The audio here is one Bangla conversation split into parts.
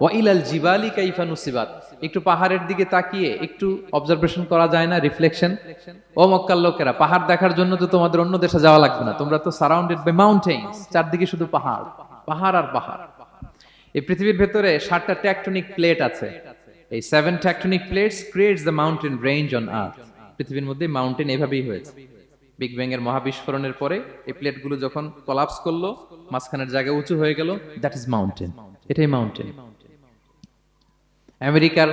ওয়া ইলাল জিবালি কাইফা নুসিবাত, একটু পাহাড়ের দিকে তাকিয়ে একটু অবজারভেশন করা যায় না, রিফ্লেকশন। ও মক্কার লোকেরা, পাহাড় দেখার জন্য তো তোমাদের অন্য দেশে যাওয়া লাগবে না, তোমরা তো সারাউন্ডেড বাই মাউন্টেন্স, চারদিকে শুধু পাহাড়, পাহাড় আর পাহাড়। এই পৃথিবীর ভেতরে 7টা টেকটনিক প্লেট আছে। এই 7 tectonic plates creates the mountain range on earth. পৃথিবীর মধ্যে মাউন্টেন এভাবেই হয়েছে। বিগ ব্যাং এর মহাবিস্ফোরণের পরে এই প্লেটগুলো যখন কোলাপস করলো, মাঝখানের জায়গা উঁচু হয়ে গেল, দ্যাট ইজ মাউন্টেন। এটাই মাউন্টেন। আমেরিকার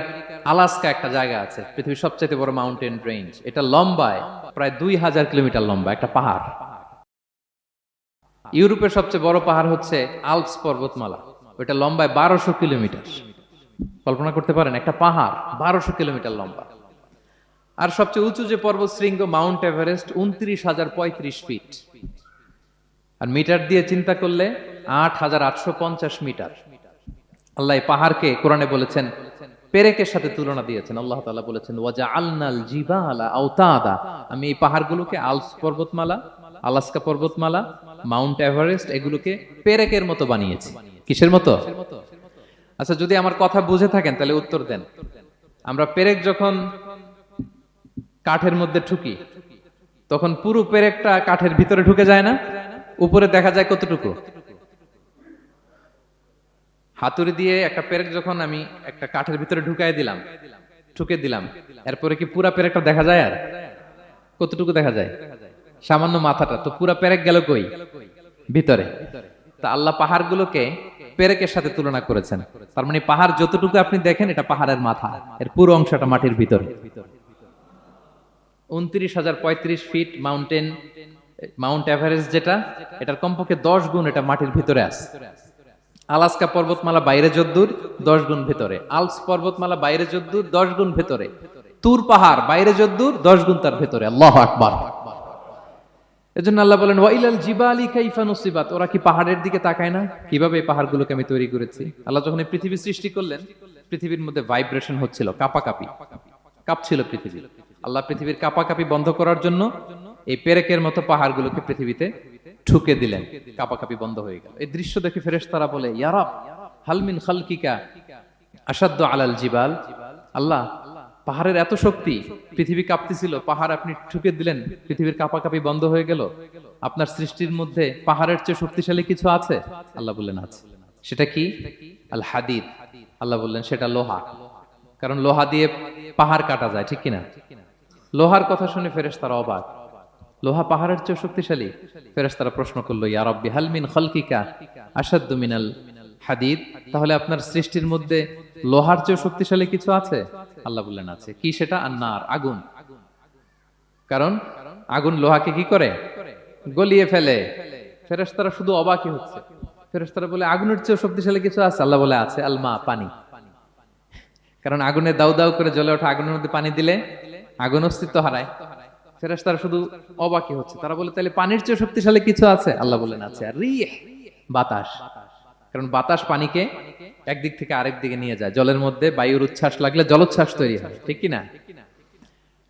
আলাস্কা একটা জায়গা আছে, পৃথিবীর সবচেয়ে বড় মাউন্টেন রেঞ্জ। এটা লম্বায় প্রায় 2000 কিলোমিটার লম্বা একটা পাহাড়। ইউরোপের সবচেয়ে বড় পাহাড় হচ্ছে আল্পস পর্বতমালা, ওইটা লম্বায় 1200 কিলোমিটার। কল্পনা করতে পারেন, একটা পাহাড় 1200 কিলোমিটার লম্বা। আর সবচেয়ে উঁচু যে পর্বত শৃঙ্গ মাউন্ট এভারেস্ট 29,035 ফিট। আর মিটার দিয়ে চিন্তা করলে 8,850 মিটার। আল্লাহ এই পাহাড়কে কোরআনে বলেছেন, পেরেকের সাথে তুলনা দিয়েছেন। আল্লাহ তাআলা বলেছেন, ওয়াজআলনাল জিবালা আওতাদা, আমি এই পাহাড়গুলোকে আল্পস পর্বতমালা, আলাস্কা পর্বতমালা, মাউন্ট এভারেস্ট এগুলোকে পেরেকের মতো বানিয়েছি। কিসের মতো? আচ্ছা, যদি আমার কথা বুঝে থাকেন তাহলে উত্তর দেন। আমরা পেরেক যখন কাঠের মধ্যে ঠুকি, তখন পুরো পেরেকটা কাঠের ভিতরে ঢুকে যায় না? উপরে দেখা যায় কতটুকু? হাতুড়ি দিয়ে একটা পেরেক যখন আমি একটা কাঠের ভিতরে ঠুকে দিলাম, এরপরে কি পুরা পেরেকটা দেখা যায়? আর কতটুকু দেখা যায়? সামান্য মাথাটা। তো পুরা পেরেক গেল কই? ভিতরে। তা আল্লাহ পাহাড়গুলোকে পেরেকের সাথে তুলনা করেছেন। তার মানে পাহাড় যতটুকু আপনি দেখেন, এটা পাহাড়ের মাথা, এর পুরো অংশটা মাটির ভিতরে। 29,035 ফিট মাউন্টেন, মাউন্ট এভারেস্ট যেটা, এটার কমপক্ষে 10 গুণ এটা মাটির ভিতরে আছে। আলাস্কা পর্বতমালা বাইরে যদ্দূর, 10 গুণ ভেতরে। আল্পস পর্বতমালা বাইরে যদ্দূর, 10 গুণ ভেতরে। তুর পাহাড় বাইরে যদ্দূর, 10 গুণ তার ভেতরে। আল্লাহু আকবার। এজন্য আল্লাহ বলেন, ওয়া ইলাল জিবালি কাইফা নুসিবাত, ওরা কি পাহাড়ের দিকে তাকায় না, কিভাবে এই পাহাড়গুলোকে আমি তৈরি করেছি। আল্লাহ যখন এই পৃথিবী সৃষ্টি করলেন, পৃথিবীর মধ্যে ভাইব্রেশন হচ্ছিল, কাঁপাকাঁপি, কাঁপছিল পৃথিবী। আল্লাহ পৃথিবীর কাঁপাকাঁপি বন্ধ করার জন্য এই পেরেকের মতো পাহাড়গুলোকে পৃথিবীতে ঠুকে দিলেন, কাঁপাকাঁপি বন্ধ হয়ে গেল। এই দৃশ্য দেখে ফেরেশতারা বলে, ইয়া রাব হাল মিন খালকিকা আশাদ্দু আলাল জিবাল। আল্লাহ, পাহাড়ের এত শক্তি, পৃথিবী কাঁপতেছিল, পাহাড় আপনি ঠুকে দিলেন, পৃথিবীর কাঁপাকাঁপি বন্ধ হয়ে গেল। আপনার সৃষ্টির মধ্যে পাহাড়ের চেয়ে শক্তিশালী কিছু আছে? আল্লাহ বললেন আছে। সেটা কি? আল হাদিদ। আল্লাহ বললেন সেটা লোহা, কারণ লোহা দিয়ে পাহাড় কাটা যায়, ঠিক কিনা? লোহার কথা শুনে ফেরেশতারা অবাক, লোহা পাহাড়ের চেয়ে শক্তিশালী? ফেরেশতারা প্রশ্ন করলো, ইয়া রাব্বি হাল মিন খালকিকা আশাদ্দু মিনাল হাদিদ, তাহলে আপনার সৃষ্টির মধ্যে লোহার চেয়ে শক্তিশালী কিছু আছে? আল্লাহ বললেন আছে। কি সেটা? আন্নার, আগুন। কারণ আগুন লোহাকে কি করে? গলিয়ে ফেলে। ফেরেশতারা শুধু অবাকই হচ্ছে। ফেরেশতারা বলে, আগুনের চেয়ে শক্তিশালী কিছু আছে? আল্লাহ বলে আছে, আলমা, পানি। কারণ আগুনে দাউ দাউ করে জ্বলে ওঠা আগুনের মধ্যে পানি দিলে আগুন অস্তিত্ব হারায়। ফেরেশতারা শুধু অবাকই হচ্ছে। তারা বলে, তাহলে পানির চেয়ে শক্তিশালী কিছু আছে? আল্লাহ বলেন আছে। আর রিহ, বাতাস। কারণ বাতাস পানিকে একদিক থেকে আরেক দিকে নিয়ে যায়। জলের মধ্যে বায়ুর উচ্ছ্বাস লাগলে জলোচ্ছ্বাস তৈরি হয়, ঠিক কি না?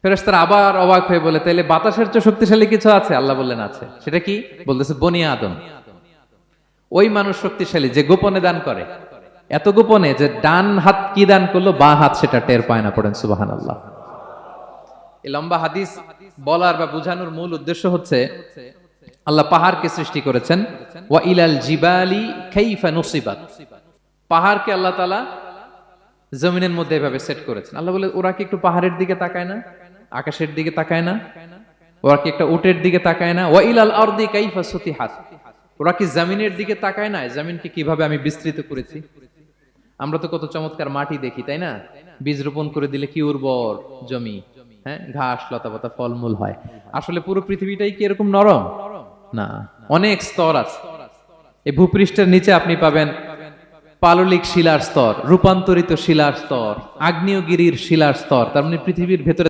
ফেরেশতারা আবার অবাক হয়ে বলে, তাহলে বাতাসের চেয়ে শক্তিশালী কিছু আছে? আল্লাহ বললেন আছে। সেটা কি? বলতেছে বনি আদম। ওই মানুষ শক্তিশালী যে গোপনে দান করে, এত গোপনে যে ডান হাত কি দান করলো, বাঁ হাত সেটা টের পায় না। পড়েন সুবহানাল্লাহ। এই লম্বা হাদিস বলার বা বোঝানোর মূল উদ্দেশ্য হচ্ছে, আল্লাহ পাহাড়কে সৃষ্টি করেছেন, ওয়া ইলাল জিবালি কাইফা নুসিবাত। পাহাড়কে আল্লাহ তাআলা জমিনের মধ্যে এভাবে সেট করেছেন। আল্লাহ বলে, ওরা কি একটু পাহাড়ের দিকে তাকায় না, আকাশের দিকে তাকায় না? ওরা কি একটা উটের দিকে তাকায় না? ওয়া ইলাল আরদি কাইফা সুতিহাত, ওরা কি জমিনের দিকে তাকায় না, জমিনকে কিভাবে আমি বিস্তৃত করেছি। আমরা তো কত চমৎকার মাটি দেখি, তাই না? বীজ রোপণ করে দিলে কি উর্বর জমি, হ্যাঁ, ঘাস লতাপাতা ফলমূল হয়। আসলে পুরো পৃথিবীটাই কি এরকম নরম? না, অনেক স্তর আছে। এই ভূপৃষ্ঠের নিচে আপনি পাবেন পাললিক শিলার স্তর, রূপান্তরিত শিলার স্তর, আগ্নেয়গিরির শিলার স্তর। তার মানে পৃথিবীর ভেতরে